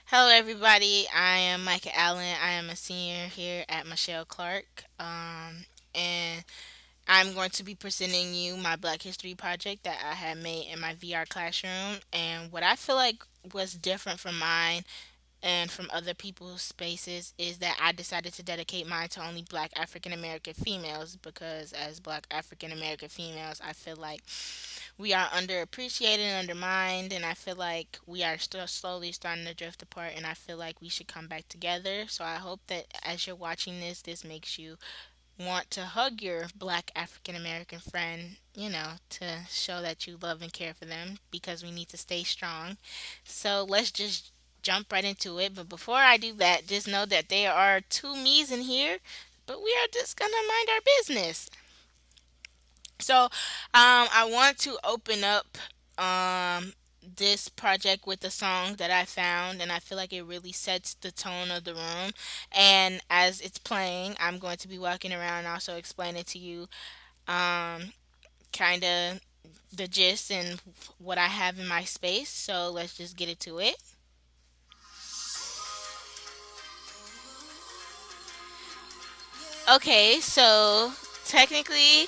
Hello, everybody. I am Micah Allen. I am a senior here at Michelle Clark. And I'm going to be presenting you my Black History project that I had made in my VR classroom. And what I feel like was different from mine and from other people's spaces is that I decided to dedicate mine to only Black African American females because, as Black African American females, I feel like we are underappreciated and undermined, and I feel like we are still slowly starting to drift apart, and I feel like we should come back together. So I hope that as you're watching this makes you want to hug your Black African American friend, to show that you love and care for them because we need to stay strong. So let's just jump right into it. But before I do that, just know that there are two me's in here, but we are just gonna mind our business. So, I want to open up this project with a song that I found, and I feel like it really sets the tone of the room. And as it's playing, I'm going to be walking around and also explaining to you, kind of the gist and what I have in my space. So let's just get into it. Okay, so technically,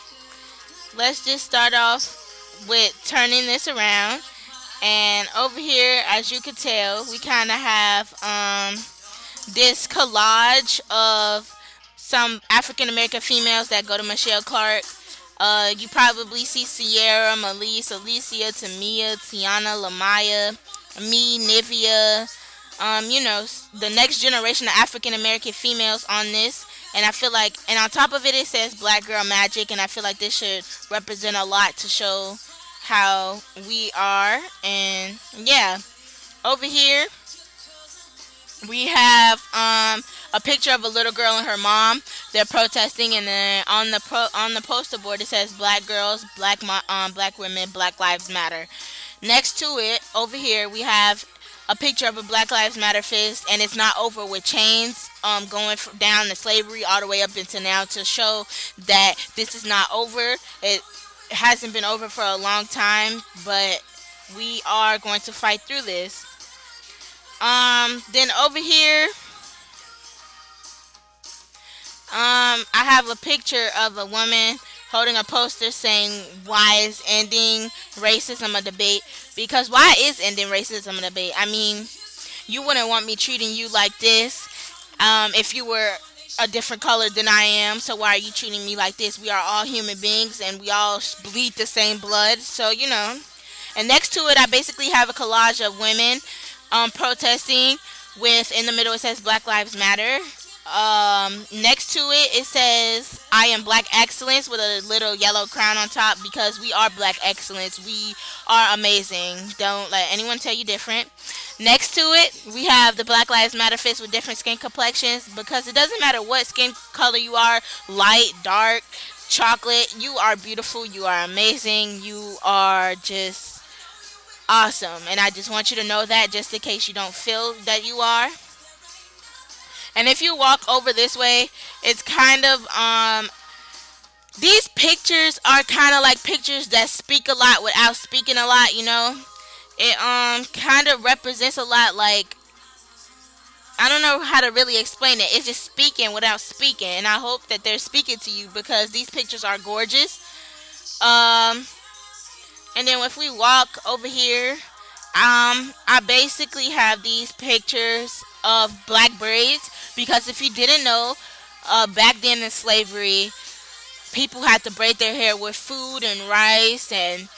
let's just start off with turning this around. And over here, as you can tell, we kind of have this collage of some African American females that go to Michelle Clark. You probably see Sierra, Melise, Alicia, Tamia, Tiana, Lamaya, me, Nivea. The next generation of African American females on this. And I feel like, and on top of it, it says Black Girl Magic. And I feel like this should represent a lot to show how we are. And yeah, over here we have a picture of a little girl and her mom. They're protesting, and then on the poster board it says Black girls, Black women, Black Lives Matter. Next to it, over here, we have a picture of a Black Lives Matter fist, and it's not over with chains going down to slavery all the way up into now to show that this is not over. It hasn't been over for a long time, but we are going to fight through this. Then over here, I have a picture of a woman holding a poster saying, "Why is ending racism a debate?" Because why is ending racism a debate? I mean, you wouldn't want me treating you like this if you were a different color than I am. So why are you treating me like this? We are all human beings and we all bleed the same blood. So, And next to it, I basically have a collage of women protesting with in the middle it says Black Lives Matter. Next to it, it says I am Black Excellence with a little yellow crown on top because we are Black Excellence. We are amazing. Don't let anyone tell you different. Next to it, we have the Black Lives Matter fist with different skin complexions because it doesn't matter what skin color you are, light, dark, chocolate, you are beautiful, you are amazing, you are just awesome. And I just want you to know that just in case you don't feel that you are. And if you walk over this way, it's kind of these pictures are kind of like pictures that speak a lot without speaking a lot. It kind of represents a lot like I don't know how to really explain it. It's just speaking without speaking, and I hope that they're speaking to you because these pictures are gorgeous. Um and then if we walk over here, I basically have these pictures of black braids because if you didn't know, back then in slavery, people had to braid their hair with food and rice and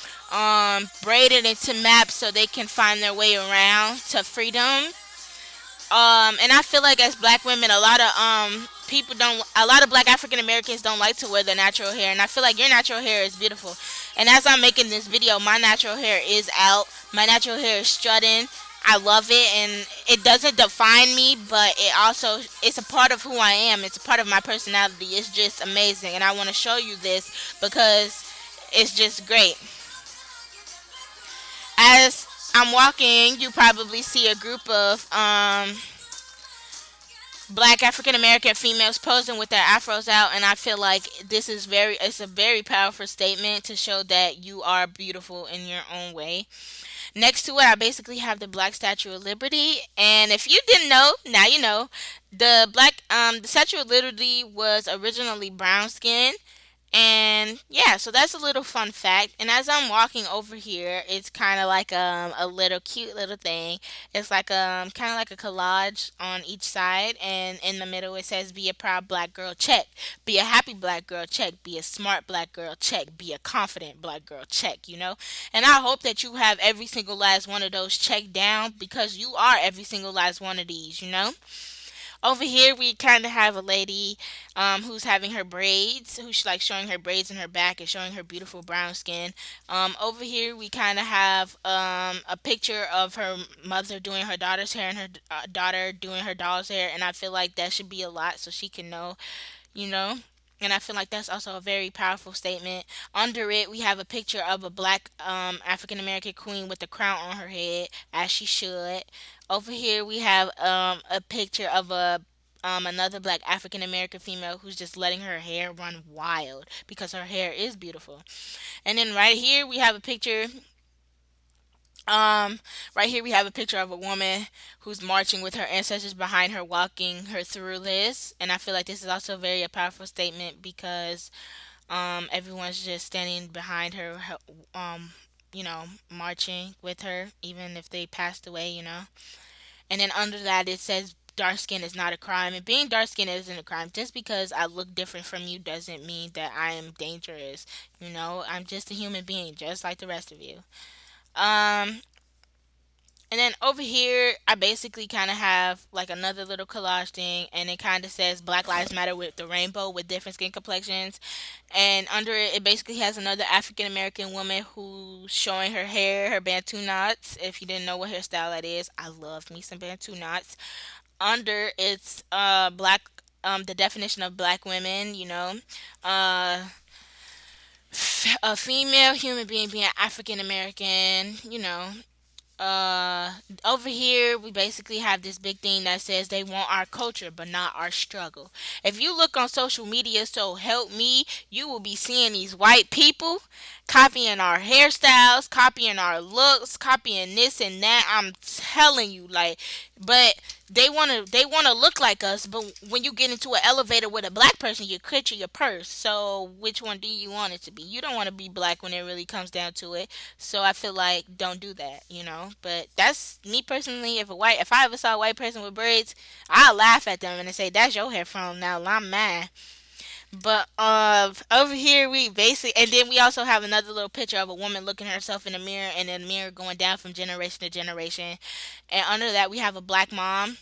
braid it into maps so they can find their way around to freedom. And I feel like as black women, a lot of black African Americans don't like to wear their natural hair, and I feel like your natural hair is beautiful. And as I'm making this video, my natural hair is out. My natural hair is strutting. I love it, and it doesn't define me, but it's a part of who I am. It's a part of my personality. It's just amazing, and I want to show you this because it's just great. As I'm walking, you probably see a group of black African American females posing with their afros out, and I feel like it's a very powerful statement to show that you are beautiful in your own way. Next to it, I basically have the Black Statue of Liberty. And if you didn't know, now you know. The Statue of Liberty was originally brown skin. And yeah, so that's a little fun fact. And as I'm walking over here, it's kind of like a little cute little thing. It's like kind of like a collage on each side, and in the middle it says "Be a proud black girl." Check. Be a happy black girl. Check. Be a smart black girl. Check. Be a confident black girl. Check. And I hope that you have every single last one of those checked down, because you are every single last one of these. Over here, we kind of have a lady who's having her braids, who's like showing her braids in her back and showing her beautiful brown skin. Over here, we kind of have a picture of her mother doing her daughter's hair and her daughter doing her doll's hair. And I feel like that should be a lot so she can know, you know. And I feel like that's also a very powerful statement. Under it, we have a picture of a black African American queen with a crown on her head, as she should. Over here, we have a picture of another black African American female who's just letting her hair run wild because her hair is beautiful. And then um, right here we have a picture of a woman who's marching with her ancestors behind her, walking her through this. And I feel like this is also very a powerful statement because everyone's just standing behind her, marching with her, even if they passed away. And then under that it says dark skin is not a crime. And being dark skinned isn't a crime. Just because I look different from you doesn't mean that I am dangerous. I'm just a human being, just like the rest of you. Um, and then over here, I basically kind of have like another little collage thing, and it kind of says Black Lives Matter with the rainbow with different skin complexions. And under it, it basically has another African American woman who's showing her hair, her Bantu knots. If you didn't know what hairstyle that is, I love me some Bantu knots. Under it's the definition of black women, a female human being African American. uh Over here we basically have this big thing that says they want our culture but not our struggle. If you look on social media, so help me, you will be seeing these white people copying our hairstyles, copying our looks, copying this and that. I'm telling you, like, but they want to look like us, but when you get into an elevator with a black person, you clutch your purse. So which one do you want it to be? You don't want to be black when it really comes down to it. So I feel like don't do that. But that's me personally. If I ever saw a white person with braids, I'll laugh at them and say, "That's your hair from now. I'm mad." But over here we basically, and then we also have another little picture of a woman looking at herself in the mirror, and the mirror going down from generation to generation. And under that we have a black mom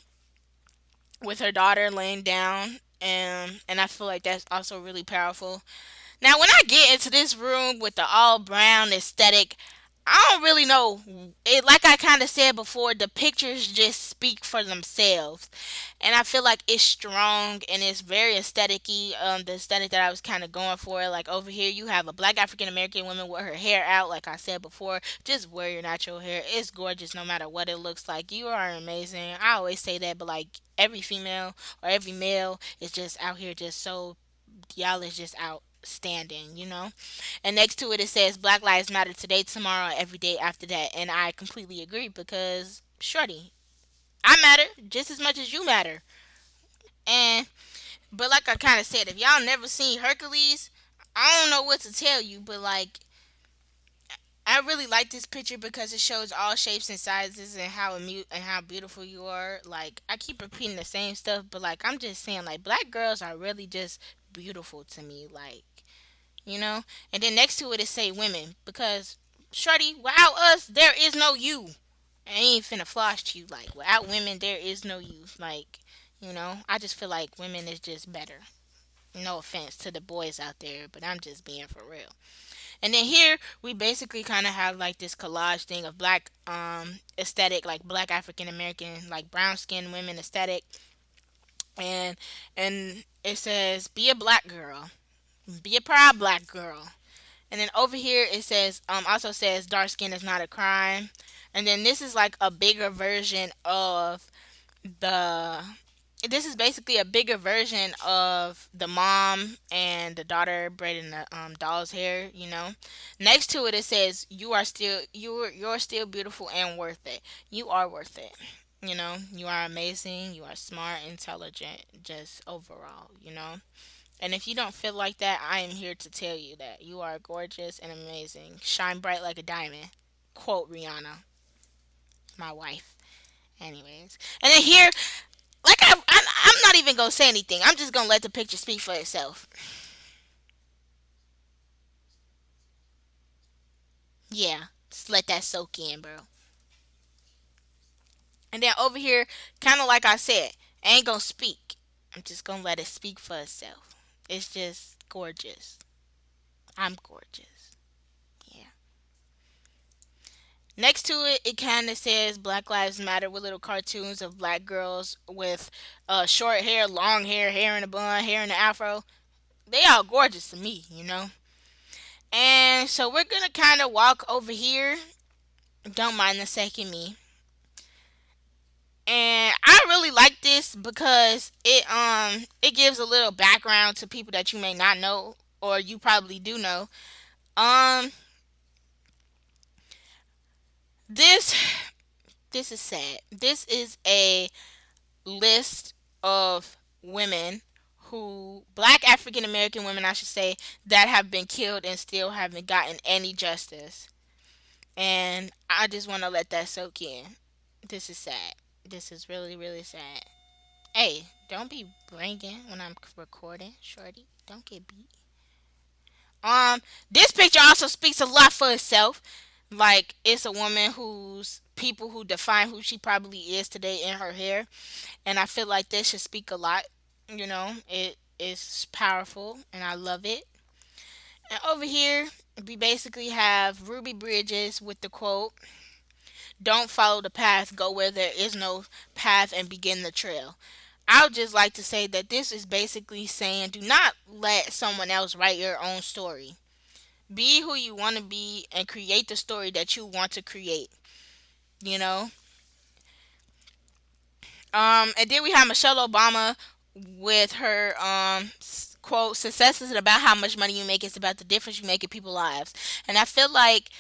with her daughter laying down, and I feel like that's also really powerful. Now, when I get into this room with the all brown aesthetic, I don't really know. It, like I kind of said before, the pictures just speak for themselves, and I feel like it's strong and it's very aestheticy. The aesthetic that I was kind of going for, like over here, you have a black African American woman with her hair out. Like I said before, just wear your natural hair. It's gorgeous, no matter what it looks like. You are amazing. I always say that, but like every female or every male is just out here, just so y'all is just outstanding. And next to it, it says Black Lives Matter today, tomorrow, every day after that. And I completely agree because, shorty, I matter just as much as you matter. And, but like I kind of said, if y'all never seen Hercules, I don't know what to tell you, but like, I really like this picture because it shows all shapes and sizes and how beautiful you are. Like I keep repeating the same stuff, but like I'm just saying, like black girls are really just beautiful to me. Like. And then next to it say women because shorty, without us there is no you. I ain't finna floss you, like without women there is no you. Like, I just feel like women is just better. No offense to the boys out there, but I'm just being for real. And then here we basically kind of have like this collage thing of black aesthetic, like black African American, like brown skinned women aesthetic, and it says be a black girl, be a proud black girl. And then over here it says also says dark skin is not a crime. And then this is like a bigger version of the this is basically a bigger version of the mom and the daughter braiding the doll's hair. Next to it, it says, you're still beautiful and worth it. You are worth it. You are amazing. You are smart, intelligent, just overall. And if you don't feel like that, I am here to tell you that you are gorgeous and amazing. Shine bright like a diamond. Quote Rihanna, my wife. Anyways, and then here, like I'm not even gonna say anything. I'm just gonna let the picture speak for itself. Yeah, just let that soak in, bro. And then over here, kind of like I said, I ain't gonna speak. I'm just gonna let it speak for itself. It's just gorgeous. I'm gorgeous. Yeah. Next to it, it kind of says Black Lives Matter with little cartoons of black girls with short hair, long hair, hair in a bun, hair in an afro. They all gorgeous to me. And so we're gonna kind of walk over here. Don't mind the second me. And I really like this because it gives a little background to people that you may not know or you probably do know. Um this this is sad. This is a list of women who black African American women I should say that have been killed and still haven't gotten any justice. And I just want to let that soak in. This is sad. This is really really sad. Hey, don't be bringing when I'm recording, shorty. Don't get beat. This picture also speaks a lot for itself. Like it's a woman who's people who define who she probably is today in her hair, and I feel like this should speak a lot. It is powerful, and I love it. And over here, we basically have Ruby Bridges with the quote, "Don't follow the path, go where there is no path, and begin the trail." I would just like to say that this is basically saying do not let someone else write your own story. Be who you want to be and create the story that you want to create. You know? And then we have Michelle Obama with her quote, "Success isn't about how much money you make, it's about the difference you make in people's lives." And I feel like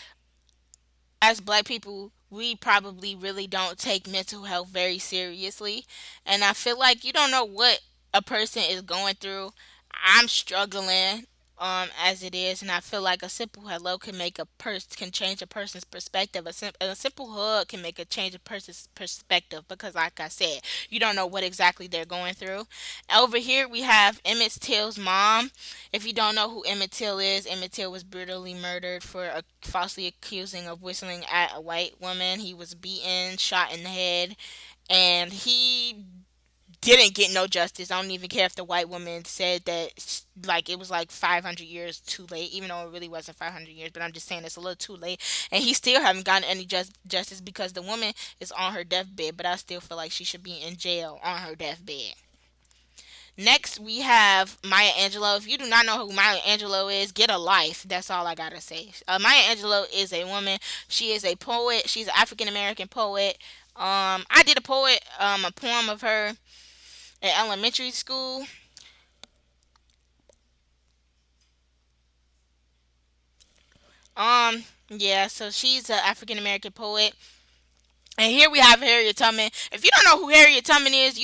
as black people, we probably really don't take mental health very seriously. And I feel like you don't know what a person is going through. I'm struggling as it is, and I feel like a simple hello can change a person's perspective. A simple hug can make a change a person's perspective because like I said, you don't know what exactly they're going through. Over here we have Emmett Till's mom. If you don't know who Emmett Till is, Emmett Till was brutally murdered for falsely accusing of whistling at a white woman. He was beaten, shot in the head, and he didn't get no justice. I don't even care if the white woman said that like it was like 500 years too late, even though it really wasn't 500 years. But I'm just saying it's a little too late, and he still haven't gotten any justice because the woman is on her deathbed. But I still feel like she should be in jail on her deathbed. Next, we have Maya Angelou. If you do not know who Maya Angelou is, get a life. That's all I gotta say. Maya Angelou is a woman. She is a poet. She's an African American poet. I did a poem of her in elementary school. Yeah, so she's an African American poet. And here we have Harriet Tubman. If you don't know who Harriet Tubman is,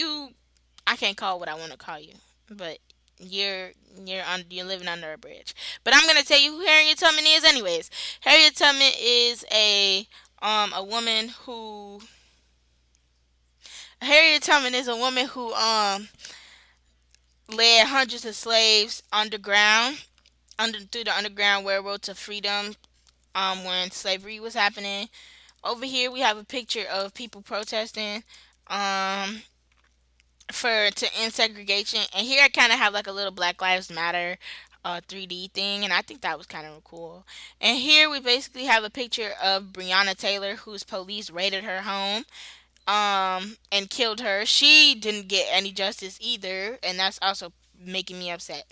I can't call what I want to call you, but you're you're living under a bridge. But I'm gonna tell you who Harriet Tubman is, anyways. Harriet Tubman is a woman who Harriet Tubman is a woman who led hundreds of slaves underground under through the Underground Railroad to freedom when slavery was happening. Over here we have a picture of people protesting um for to end segregation, and here I kind of have like a little Black Lives Matter 3D thing, and I think that was kind of cool. And here we basically have a picture of Breonna Taylor, whose police raided her home and killed her. She didn't get any justice either, and that's also making me upset.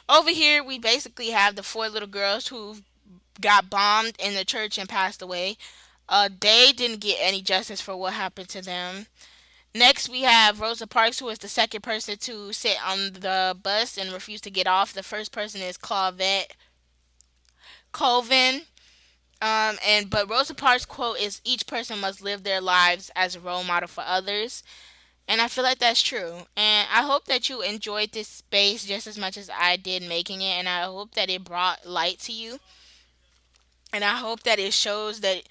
Over here we basically have the four little girls who got bombed in the church and passed away. They didn't get any justice for what happened to them. Next, we have Rosa Parks, who is the second person to sit on the bus and refuse to get off. The first person is Claudette Colvin. And but Rosa Parks' quote is, "Each person must live their lives as a role model for others," and I feel like that's true. And I hope that you enjoyed this space just as much as I did making it, and I hope that it brought light to you, and I hope that it shows that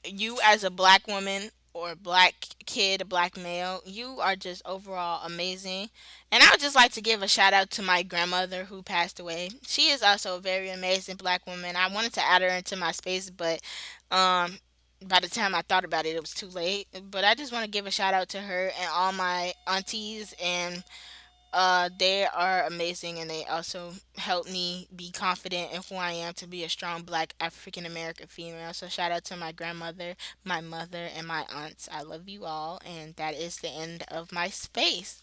you as a black woman or a black kid, a black male, you are just overall amazing. And I would just like to give a shout out to my grandmother who passed away. She is also a very amazing black woman. I wanted to add her into my space, but um, by the time I thought about it, it was too late. But I just want to give a shout out to her and all my aunties, and they are amazing, and they also help me be confident in who I am to be a strong black African American female. So shout out to my grandmother, my mother, and my aunts. I love you all, and that is the end of my space.